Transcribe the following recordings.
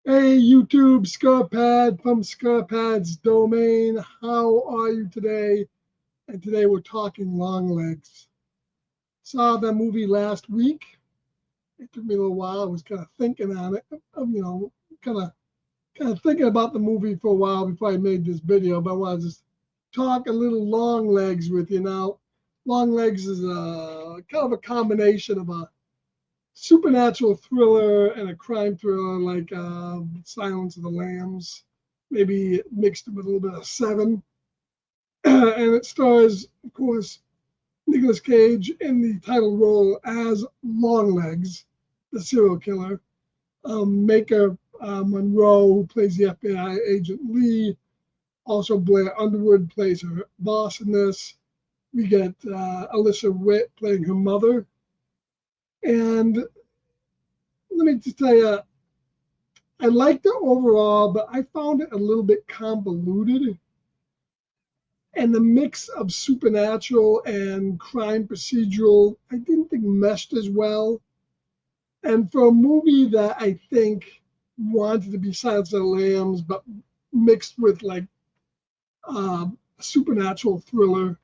Hey YouTube, Scarpad from Scarpad's domain. How are you today? And today we're talking Longlegs. Saw that movie last week. It took me a little while. I was kind of thinking on it, kind of thinking about the movie for a while before I made this video. But I want to just talk a little Longlegs with you now. Longlegs is a kind of a combination of a supernatural thriller and a crime thriller like Silence of the Lambs, maybe mixed with a little bit of Seven. And it stars, of course, Nicolas Cage in the title role as Longlegs, the serial killer. Maker Monroe, who plays the FBI agent Lee. Also, Blair Underwood plays her boss in this. We get Alyssa Witt playing her mother. And let me just tell you, I liked it overall, but I found it a little bit convoluted. And the mix of supernatural and crime procedural, I didn't think meshed as well. And for a movie that I think wanted to be Silence of the Lambs, but mixed with like a supernatural thriller,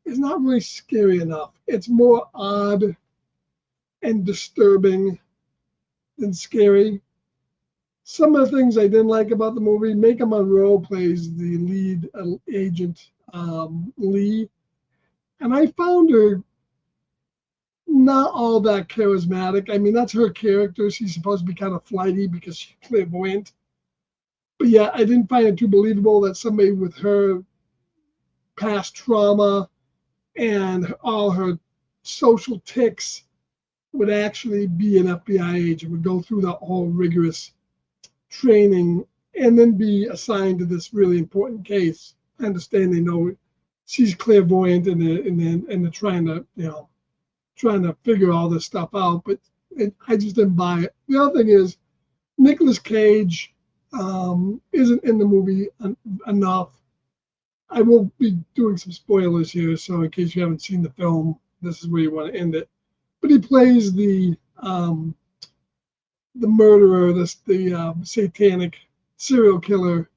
is not really scary enough. It's more odd and disturbing than scary. Some of the things I didn't like about the movie, Maika Monroe plays the lead agent, Lee, and I found her not all that charismatic. I mean, that's her character. She's supposed to be kind of flighty because she's clairvoyant. But yeah, I didn't find it too believable that somebody with her past trauma and all her social tics would actually be an FBI agent, would go through that whole rigorous training and then be assigned to this really important case. I understand they know she's clairvoyant and they're trying to, trying to figure all this stuff out, but I just didn't buy it. The other thing is Nicolas Cage isn't in the movie enough. I will be doing some spoilers here, so in case you haven't seen the film, this is where you want to end it. But he plays the murderer, the satanic serial killer,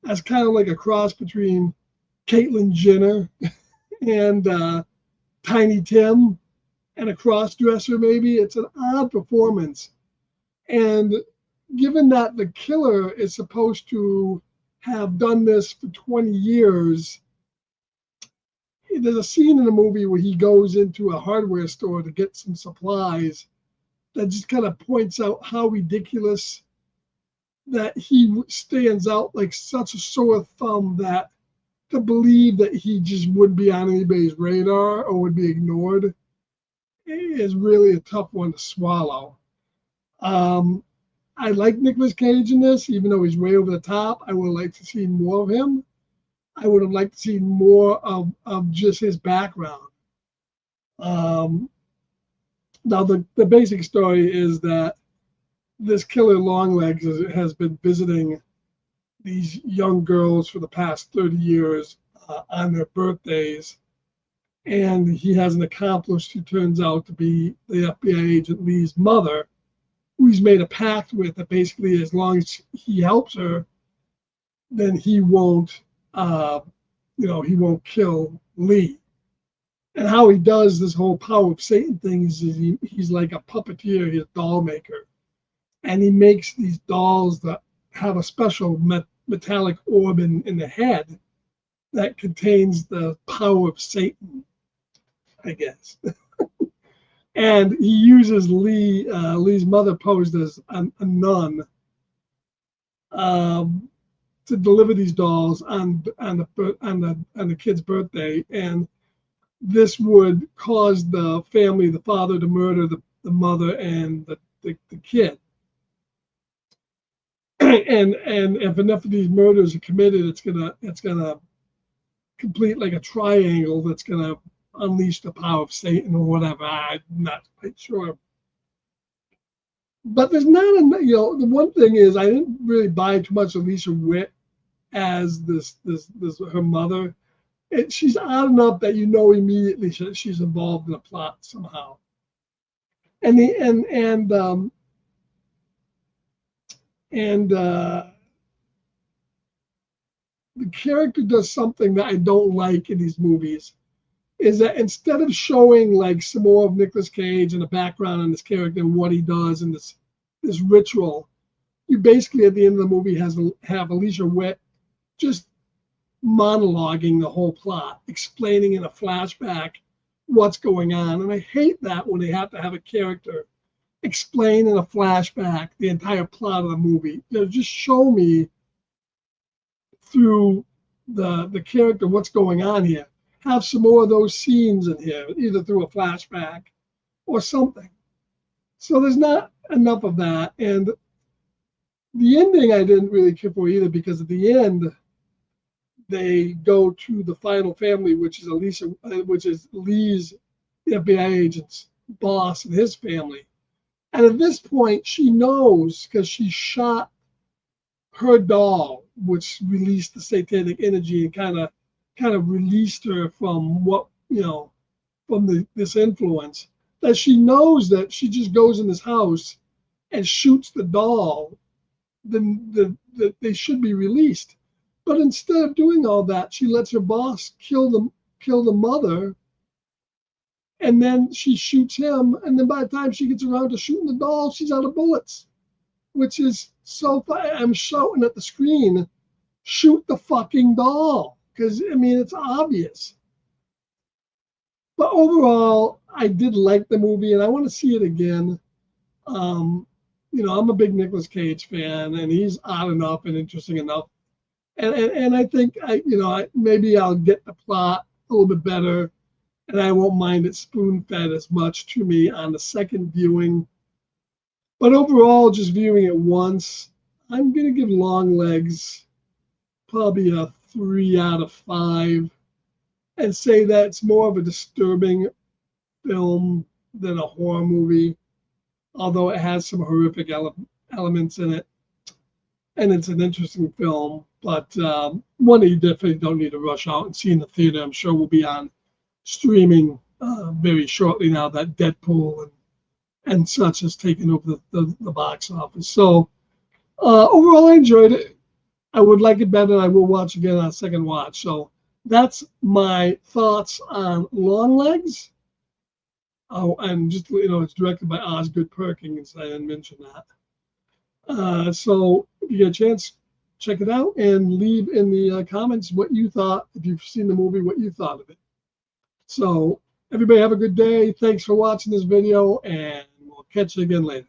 as kind of like a cross between Caitlyn Jenner and Tiny Tim and a cross dresser, maybe. It's an odd performance. And given that the killer is supposed to have done this for 20 years, there's a scene in the movie where he goes into a hardware store to get some supplies that just kind of points out how ridiculous that he stands out like such a sore thumb, that to believe that he just wouldn't be on anybody's radar or would be ignored is really a tough one to swallow. I like Nicolas Cage in this, even though he's way over the top. I would like to see more of him. I would have liked to see more of just his background. Um, Now, the basic story is that this killer Longlegs has been visiting these young girls for the past 30 years on their birthdays. And he has an accomplice who turns out to be the FBI agent Lee's mother, who he's made a pact with that basically, as long as he helps her, then he won't, he won't kill Lee. And how he does this whole power of Satan thing is he's like a puppeteer, he's a doll maker. And he makes these dolls that have a special metallic orb in the head that contains the power of Satan, I guess. And he uses Lee's mother posed as a nun, to deliver these dolls on the kid's birthday. And this would cause the family, the father, to murder the mother and the kid. And if enough of these murders are committed, it's gonna complete like a triangle that's gonna unleash the power of Satan or whatever. I'm not quite sure. But there's not a, the one thing is I didn't really buy too much Alicia Witt as this her mother. She's odd enough that immediately she's involved in a plot somehow. And And the character does something that I don't like in these movies, is that instead of showing like some more of Nicolas Cage and the background on this character and what he does and this ritual, you basically at the end of the movie have Alicia Witt just monologuing the whole plot, explaining in a flashback what's going on. And I hate that when they have to have a character explain in a flashback the entire plot of the movie. You know, just show me through the character what's going on here. Have some more of those scenes in here, either through a flashback or something. So there's not enough of that. And the ending I didn't really care for either, because at the end they go to the final family, which is Lee's FBI agent's boss and his family. And at this point, she knows, because she shot her doll, which released the satanic energy and kind of released her from this influence, that she knows that she just goes in this house and shoots the doll, then they should be released. But instead of doing all that, she lets her boss kill the mother, and then she shoots him. And then by the time she gets around to shooting the doll, she's out of bullets, which is so funny. I'm shouting at the screen, shoot the fucking doll, because I mean it's obvious. But overall, I did like the movie, and I want to see it again. I'm a big Nicolas Cage fan, and he's odd enough and interesting enough. And I think maybe I'll get the plot a little bit better, and I won't mind it spoon-fed as much to me on the second viewing. But overall, just viewing it once, I'm gonna give Longlegs probably a 3 out of 5, and say that it's more of a disturbing film than a horror movie, although it has some horrific elements in it. And it's an interesting film, but one that you definitely don't need to rush out and see in the theater. I'm sure will be on streaming very shortly now that Deadpool and such has taken over the box office. So overall, I enjoyed it. I would like it better, and I will watch again on a second watch. So that's my thoughts on Longlegs. Oh, and just it's directed by Osgood Perkins. I didn't mention that. So if you get a chance, check it out and leave in the comments what you thought. If you've seen the movie, what you thought of it. So everybody have a good day. Thanks for watching this video, and we'll catch you again later.